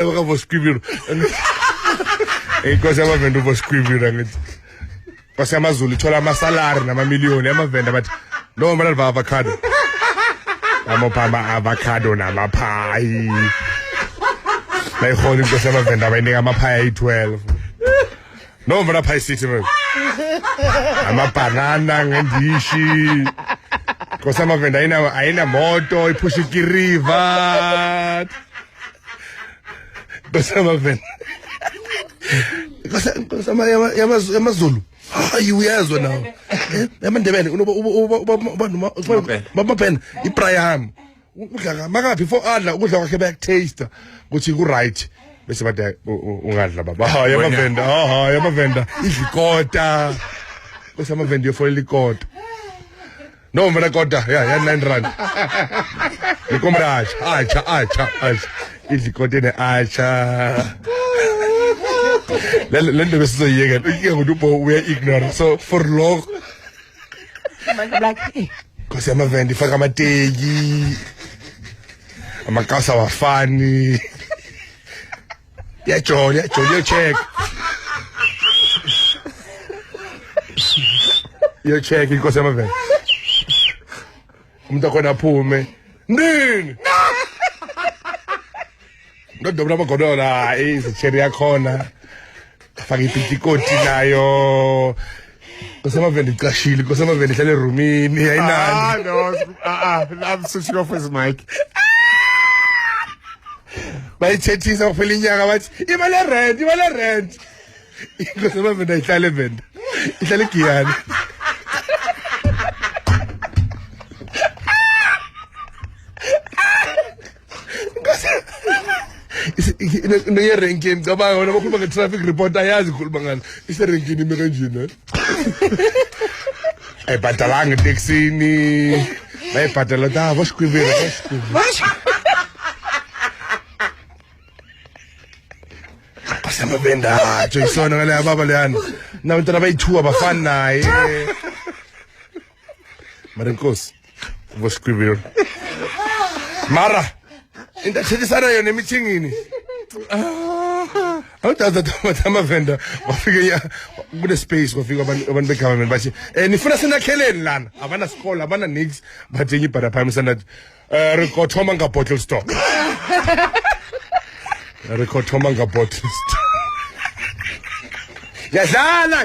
vou escrever. Inkosi yamavenda uboscribira ngithi. Kwase amaZulu ithola amasalary namamiliyoni yamavenda bathi no mana liva avocado. Amapha avocado namaphayi. Bayiholi inkosi yamavenda abayinika amaphayi ayi-12. No mana phayi city man. Amabanana ngendishi. Inkosi yamavenda ayina moto iphusha ikiriva. Inkosi yamavenda yamazulu hayi uyazwa nawo yamandebele bamapena ibraham udla makapi before adla ukudla kwakhe bayakutaste ukuthi ku right bese bathi ungadla baba hayi yamavenda idlikota bese amavenda yofolela ikota no mara kota ya 9 rand nikomra acha idlikota ne acha lento besizoyiyeka ukuthi uya ignore so for long because amavenda ifaka amateki amakasa wafani yajola yo check because amavenda umuntu akhona aphume nini ndodobula amagodola izicheri yakhona faka ipitikoti nayo kosamavenda icashile kosamavenda ihlale roomini ayinani no I'm switching off his mic bayithethisa kuphela inyanga bathi imali rent kosamavenda ihlale venda ihlale igiyani no yerenkini ngicabanga wona bakhuluma nge-traffic report ayazi khuluma ngani iserenkini ime kanjena ayibhadalanga eteksini bayibhadala ta voshikwivira basemavenda atsho isona ngaleya baba leyana nabantwana bayi-2 abafani naye mara inkosi voshikwivira mara into athethisana yona emithingini awudaza amavenda wafike kune space kwafika abantu be-government bathi nifuna sinakheleni lana abanasikolo abana-nix bathi enye ibhadaphamisana rikothoma nga-bottle stock rikothoma nga-bottle stock nyadlala